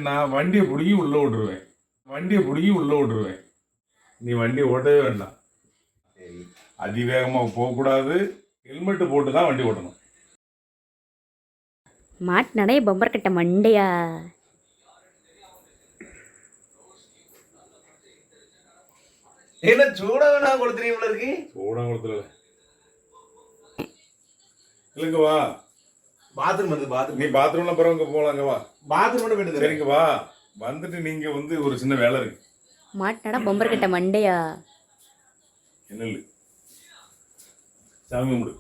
நான் வண்டியை பிடிங்கி உள்ள விட்டுருவேன். நீ வண்டியை ஓட்டவே வேண்டாம். சரி. அதிவேகமாக போகக்கூடாது. ஹெல்மெட்டு போட்டு தான் வண்டி ஓட்டணும். மாட்டினடே பம்பர் கட்ட மண்டையா. என்ன சூடா கொடுத்துறீங்களா இருக்கு? சூடாக கொடுத்துல இல்லைங்க வா. பாத்ரூம் வந்து பாத்ரூம். நீ பாத்ரூம்ல பிறகு போகலாங்க வா. பாத்ரூம் மட்டும் போயிட்டு சரிங்க வா. வந்துட்டு நீங்க ஒரு சின்ன வேலை இருக்கு. மாட்டினடா பம்பர் கட்ட மண்டையா. என்ன இல்லை சாமி கும்பிடு.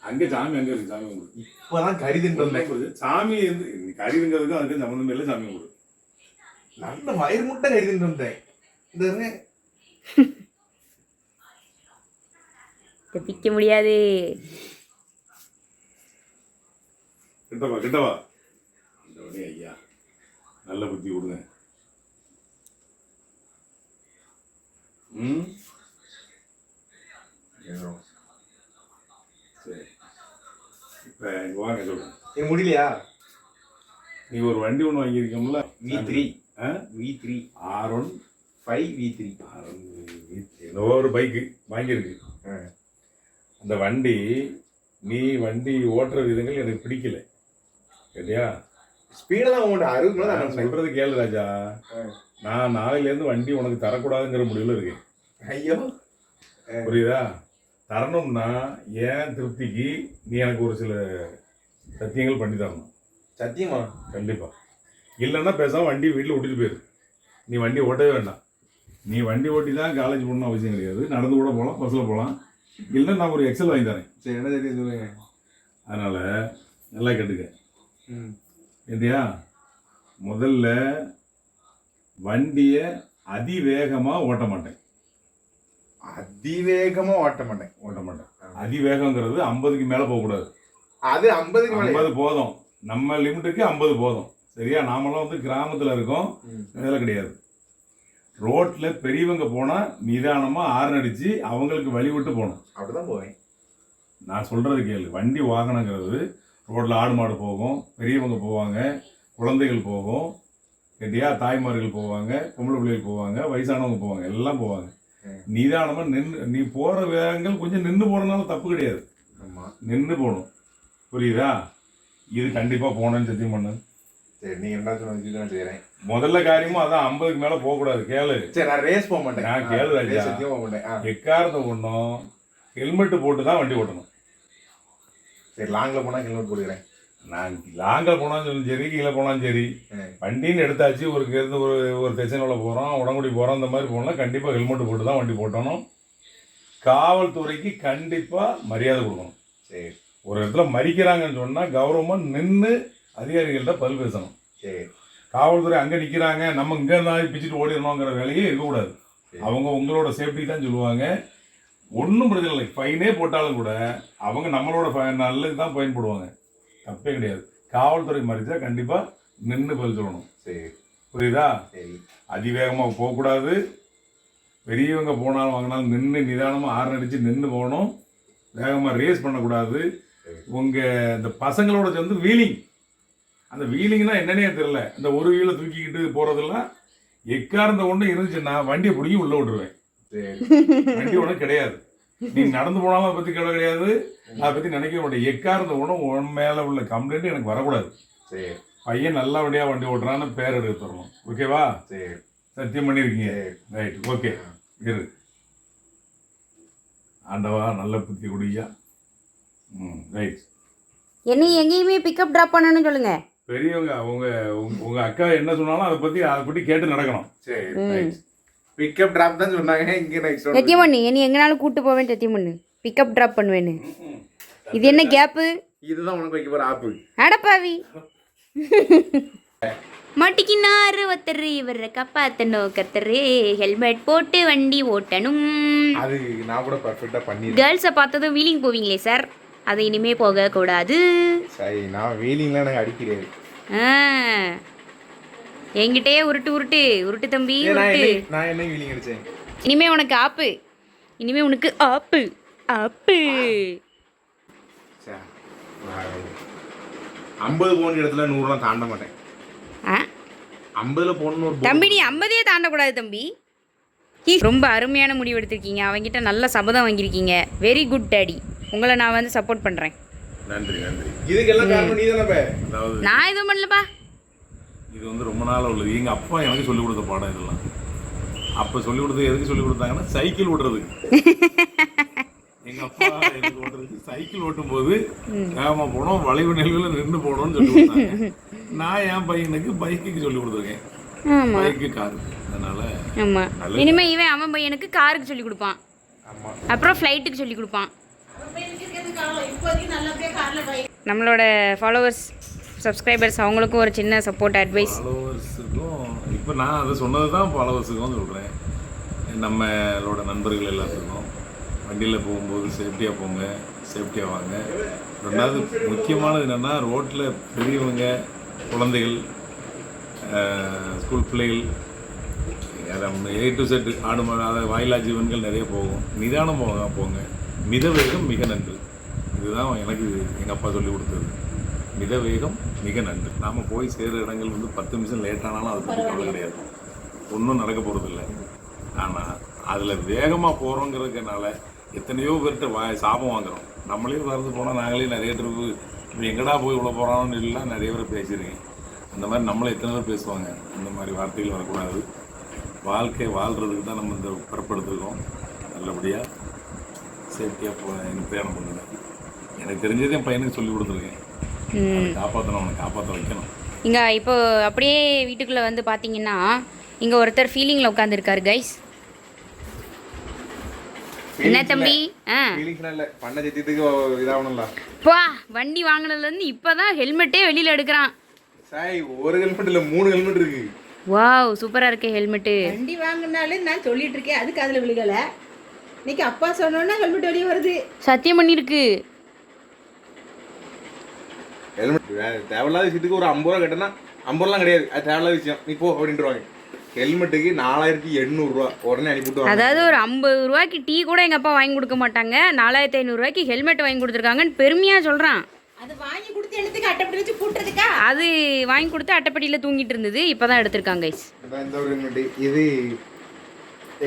அங்கே சாமி அங்கே இருக்கு. சாமி கும்பிடு. இப்பதான் கறி தின்னு சாமி கறி திங்கிறதுக்கும் அதுக்கு சம்மந்தம் இல்லை. சாமி கும்பிடு. நல்ல வயிறு முட்டை கறி தின்னு வந்தேன். இந்த தப்பிக்க முடியாது. கிட்டவா ஐயா நல்ல புத்தி கொடுங்க. சரி இப்ப வாங்க சொல்றேன். முடியலையா? நீ ஒரு வண்டி ஒன்று வாங்கியிருக்கோம்ல, V3 R1 5 V3 ஏதோ ஒரு பைக்கு வாங்கியிருக்கு. அந்த வண்டி நீ வண்டி ஓட்டுற விதங்கள் எனக்கு பிடிக்கல. சரியா? ஸ்பீடெல்லாம் உங்கள்கிட்ட 60 நான் சொல்றது கேளு ராஜா. நான் நாளையிலேருந்து வண்டி உனக்கு தரக்கூடாதுங்கிற முடிவில் இருக்கேன். ஐயோ புரியுதா? தரணும்னா ஏன் திருப்திக்கு நீ எனக்கு ஒரு சில சத்தியங்கள் பண்ணி தரணும். சத்தியமா? கண்டிப்பா. இல்லைன்னா பேசாம வண்டி வீட்டில் விட்டுட்டு போயிரு. நீ வண்டி ஓட்டவே வேண்டாம். நீ வண்டி ஓட்டி தான் காலேஜ் போகணும்னு அவசியம் கிடையாது. நடந்து கூட போகலாம், பஸ்ஸில் போகலாம். இல்லைன்னா நான் ஒரு எக்ஸல் வாங்கி தரேன். சரி, என்ன தெரியும் சொல்லுங்க. அதனால நல்லா கேட்டுக்க. இல்லையா? முதல்ல வண்டியை அதிவேகமாக ஓட்ட மாட்டேன். அதிவேகங்கிறது 50க்கு மேலே போகக்கூடாது. அது 50 போதும். நம்ம லிமிட்டுக்கு 50 போதும். சரியா? நாமெல்லாம் கிராமத்தில் இருக்கோம். இதெல்லாம் கிடையாது. ரோட்டில் பெரியவங்க போனால் நிதானமாக ஹார்ன் அடித்து அவங்களுக்கு வழி விட்டு போகணும். அப்படிதான் போவேன். நான் சொல்கிறது கேளு. வண்டி வாகனங்கிறது ரோட்டில் ஆடு மாடு போகும், பெரியவங்க போவாங்க, குழந்தைகள் போகும், கேட்டியா? தாய்மார்கள் போவாங்க, பொம்பளை பிள்ளைகள் போவாங்க, வயசானவங்க போவாங்க, எல்லாம் போவாங்க. நிதானமாக நீ போகிற வேகங்கள் கொஞ்சம் நின்று போகிறதுனால தப்பு கிடையாது. நின்று போகணும். புரியுதா? இது கண்டிப்பாக போனேன்னு சத்தியம் பண்ணு. சரி, நீ என்ன சொன்ன செய்கிறேன். முதல்ல காரியமும் அதான் 50க்கு மேலே போகக்கூடாது. கேளு. சரி, நான் ரேஸ் போக மாட்டேன். நான் கேளு ராஜா. எக்காரத்தை ஒன்றும் ஹெல்மெட்டு போட்டு தான் வண்டி ஓட்டணும். சரி, லாங்கில் போனால் ஹெல்மெட் போடுகிறேன். நான் லாங்கில் போனாலும் சரி, கீழே போனாலும் சரி, வண்டின்னு எடுத்தாச்சு. ஒரு தெசனோவில் போகிறோம், உடங்குடி போகிறோம், இந்த மாதிரி போனால் கண்டிப்பாக ஹெல்மெட்டு போட்டு தான் வண்டி போட்டணும். காவல்துறைக்கு கண்டிப்பாக மரியாதை கொடுக்கணும். சரி, ஒரு இடத்துல மறிக்கிறாங்கன்னு சொன்னால் கௌரவமாக நின்று அதிகாரிகள்கிட்ட பதில் பேசணும். சரி, காவல்துறை அங்கே நிற்கிறாங்க, நம்ம இங்கே இருந்தாலும் பிச்சுட்டு ஓடிடணுங்கிற வேலையே இருக்கக்கூடாது. அவங்க உங்களோட சேஃப்டி தான் சொல்லுவாங்க. ஒன்றும் பிரச்சனை இல்லை. ஃபைனே போட்டாலும் கூட அவங்க நம்மளோட நல்லதுக்கு தான் ஃபைன் போடுவாங்க. தப்பே கிடையாது. காவல்துறை மறிச்சா கண்டிப்பாக நின்று பதில் சொல்லணும். சரி, புரியுதா? சரி. அதிவேகமாக போகக்கூடாது. பெரியவங்க போனாலும் வாங்கினாலும் நின்று நிதானமாக ஹார்ன் அடித்து நின்று போகணும். வேகமாக ரேஸ் பண்ணக்கூடாது. உங்கள் இந்த பசங்களோட சேர்ந்து வீலிங், அந்த வீலிங்னா என்னன்னே தெரியல. இந்த ஒரு வீலை தூக்கிக்கிட்டு போகிறதெல்லாம் எக்காரந்த ஒன்று இருந்துச்சுன்னா வண்டியை பிடிங்கி உள்ளே விட்டுருவேன். வண்டி ஒன்றும் கிடையாது. நீ நடந்து போனாலும் அதை பற்றி கேள்வி கிடையாது. அதை பற்றி நினைக்க மாட்டேன். எக்காரந்த ஒன்றும் உன் மேலே உள்ள கம்ப்ளைண்ட் எனக்கு வரக்கூடாது. சரி, பையன் நல்லபடியாக வண்டி ஓட்டுறான்னு பேர் எடுத்து தரணும். ஓகேவா? சரி, சத்தியம் பண்ணியிருக்கீங்க. Right, okay. இரு ஆண்டவா, நல்ல புத்தி குடியா. ரைட். என்னையும் எங்கேயுமே பிக்கப் ட்ராப் பண்ணணும்னு சொல்லுங்க. பெரியவங்க உங்க அக்கா என்ன சொன்னாலும் அதை பற்றி கேட்டு நடக்கணும். சரி, ரைட். பிக்கப் டிராப் தான் சொன்னாங்க. இங்கே நெக்ஸ்ட் சத்தியம் பண்ணு. என்னை எங்கனாலும் கூப்பிட்டு போவேன். சத்தியம் பண்ணு. பிக்கப் ட்ராப் பண்ணுவேன்னு. இது என்ன கேப்பு? இதுதான் உனக்கு வைக்க போகிற ஆப்பு. அடப்பாவி. மாட்டிக்கினாரு ஒருத்தர், இவரை காப்பாத்தணும் கர்த்தரு. ஹெல்மெட் போட்டு வண்டி ஓட்டணும். அது நான் கூட பர்ஃபெக்டாக பண்ணி. கேர்ள்ஸை பார்த்ததும் வீலிங் போவீங்களே சார், அது இனிமே போகக்கூடாது. சரி, நான் வீலிங்லாம் எனக்கு அடிக்கிறேன். என்கிட்டயே உருட்டு தம்பி உருட்டு. நான் என்ன வீலிங் அடிச்சேன்? இனிமே உனக்கு ஆப்பு. சரி 50 பவுன் இடத்துல 100 தாண்ட மாட்டேன். ஆ 50ல் போகணுன்னு ஒரு தம்பி நீ 50ஏ தாண்டக்கூடாது தம்பி. ரொம்ப அருமையான முடிவு எடுத்திருக்கீங்க. அவங்ககிட்ட நல்ல சபதம் வாங்கியிருக்கீங்க. Very good daddy. உங்களை நான் வந்து சப்போர்ட் பண்ணுறேன். நன்றி நன்றி. இதுக்கெல்லாம் காரணம் நீ தானே. அதாவது நான் எதுவும் பண்ணலப்பா. இது வந்து ரொம்ப நாள் உள்ளது. எங்கள் அப்பா எனக்கு சொல்லிக் கொடுத்த பாடம் இதெல்லாம். அப்போ சொல்லிக் கொடுத்தது எதுக்கு சொல்லிக் கொடுத்தாங்கன்னா சைக்கிள் ஓட்டுறதுக்கு. எங்கள் அப்பா எனக்கு ஓட்டுறதுக்கு சைக்கிள் ஓட்டும் போது வேகமாக போனோம், வளைவு நெல்வில் நின்று போகணும்னு சொல்லி கொடுத்தாங்க. நான் என் பையனுக்கு பைக்குக்கு சொல்லி கொடுத்துருக்கேன். ஆமாம் பைக்கு காரு. அதனால ஆமாம். இனிமேல் இவன் அவன் பையனுக்கு காருக்கு சொல்லி கொடுப்பான், ஆமாம். அப்புறம் ஃப்ளைட்டுக்கு சொல்லி கொடுப்பான். நம்மளோட ஃபாலோவர்ஸ் சப்ஸ்கிரைபர்ஸ் அவங்களுக்கும் ஒரு சின்ன சப்போர்ட் அட்வைஸ். ஃபாலோவர்ஸுக்கும் இப்போ நான் அதை சொன்னது தான் ஃபாலோவர்ஸுக்கும் சொல்கிறேன். நம்மளோட நண்பர்கள் எல்லாத்துக்கும் வண்டியில் போகும்போது சேஃப்டியாக போங்க, சேஃப்டியாக வாங்க. ரெண்டாவது முக்கியமானது என்னென்னா ரோட்டில் பெரியவங்க, குழந்தைகள், ஸ்கூல் பிள்ளைகள், A to Z ஆடு மாடு அதாவது வாயிலா ஜீவன்கள் நிறைய போகும். நிதானம் போங்க. மித வேகம் மிக நன்று. இதுதான் எனக்கு எங்கள் அப்பா சொல்லி கொடுத்தது. மித வேகம் மிக நன்று. நாம் போய் சேர்கிற இடங்கள் வந்து 10 நிமிஷம் லேட் ஆனாலும் அது பற்றி கவலை கிடையாது, ஒன்றும் நடக்க போகிறதில்ல. ஆனால் அதில் வேகமாக போகிறோங்கிறதுனால எத்தனையோ பேர்கிட்ட சாபம் வாங்குகிறோம். நம்மளே மறந்து போனால் நாங்களே நிறைய ட்ரிப்பு இப்போ எங்கடா போய் இவ்வளோ போகிறான்னு எல்லாம் நிறைய பேர் பேசியிருக்கேன். அந்த மாதிரி நம்மளை எத்தனை பேர் பேசுவாங்க. அந்த மாதிரி வார்த்தைகள் வரக்கூடாது. வாழ்க்கை வாழ்கிறதுக்கு தான் நம்ம இந்த பிறப்படுத்திருக்கோம். நல்லபடியாக சேஃப்டியாக எனக்கு பிரயாணம் பண்ணுங்க. எனக்கு தெரிஞ்சதே என் பையனுக்கு சொல்லி கொடுத்துருக்கேன். காப்பாற்றணும், அவனை காப்பாற்ற வைக்கணும். இங்கே இப்போ அப்படியே வீட்டுக்குள்ளே வந்து பார்த்தீங்கன்னா இங்கே ஒருத்தர் ஃபீலிங்கில் உட்காந்துருக்காரு கைஸ். என்ன தம்பி? இல்லை பண்ண சத்தியத்துக்கு இதாகணும்ல. பா வண்டி வாங்கினதுலேருந்து இப்போ தான் ஹெல்மெட்டே வெளியில் எடுக்கிறான். சாய் ஒரு ஹெல்மெட் இல்லை 3 ஹெல்மெட் இருக்கு. வாவ் சூப்பராக இருக்கே ஹெல்மெட்டு. வண்டி வாங்கினாலே நான் சொல்லிட்டு இருக்கேன், அதுக்கு அதில் விழுகலை. இன்னைக்கு அப்பா சொன்னோன்னா ஹெல்மெட் வெளியே வருது. சத்தியம் பண்ணியிருக்கு. ஹெல்மெட் தேவையில்லாத விஷயத்துக்கு ஒரு 50 ரூபா கட்டினா 50 ரூபாலாம் கிடையாது, அது தேவையில்லாத விஷயம், நீ போ அப்படின்ட்டுருவாங்க. ஹெல்மெட்டுக்கு 4800 ரூபா உடனே அனுப்பிவிட்டு. அதாவது ஒரு 50 ரூபாய்க்கு டீ கூட எங்கள் அப்பா வாங்கி கொடுக்க மாட்டாங்க. 4500 ரூபாய்க்கு ஹெல்மெட் வாங்கி கொடுத்துருக்காங்கன்னு பெருமையாக சொல்கிறான். அது வாங்கி கொடுத்து எடுத்துக்க அட்டைப்படி வச்சு போட்டுறதுக்கா? அது வாங்கி கொடுத்து அட்டைப்பட்டியில் தூங்கிட்டு இருந்தது. இப்போ தான் எடுத்திருக்காங்க கைஸ். இந்த ஒரு ஹெல்மெட் இது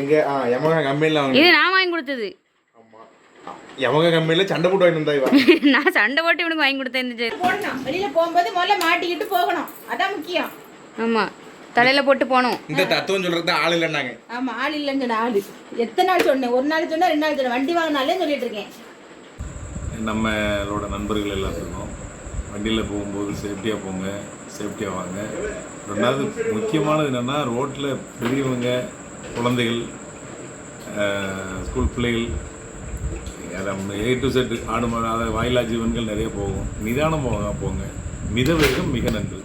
எங்கே யமகா கம்பெனியில் வாங்க. இது நான் வாங்கி கொடுத்தது. யமகா கம்பெனியில் சண்டை போட்டு வாங்கி வந்தா இவன். நான் சண்டை போட்டு இவனுக்கு வாங்கி கொடுத்தேன். போடணும், வெளியில் போகும்போது முதல்ல மாட்டிக்கிட்டு போகணும், அதான் முக்கியம். ஆமாம், தலையில் போட்டு போனோம். இந்த தத்துவம் சொல்கிறது ஆள் இல்லைன்னாங்க. ஆமாம், ஆள் இல்லைன்னு சொன்ன ஆள் எத்தனை நாள் சொன்னேன், ஒரு நாள் சொன்னேன், 2 நாள் சொன்னேன், வண்டி வாங்கினாலே சொல்லிட்டு இருக்கேன். நம்மளோட நண்பர்கள் எல்லாத்துக்கும் வண்டியில் போகும்போது சேஃப்டியாக போங்க, சேஃப்டியாக வாங்க. ரெண்டாவது முக்கியமானது என்னென்னா ரோட்டில் பெரியவங்க, குழந்தைகள், ஸ்கூல் பிள்ளைகள், A to Z ஆடு மாடு அதாவது வாயிலா ஜீவன்கள் நிறைய போகும். நிதானம் போங்க. மித வேகம் மிக நன்று.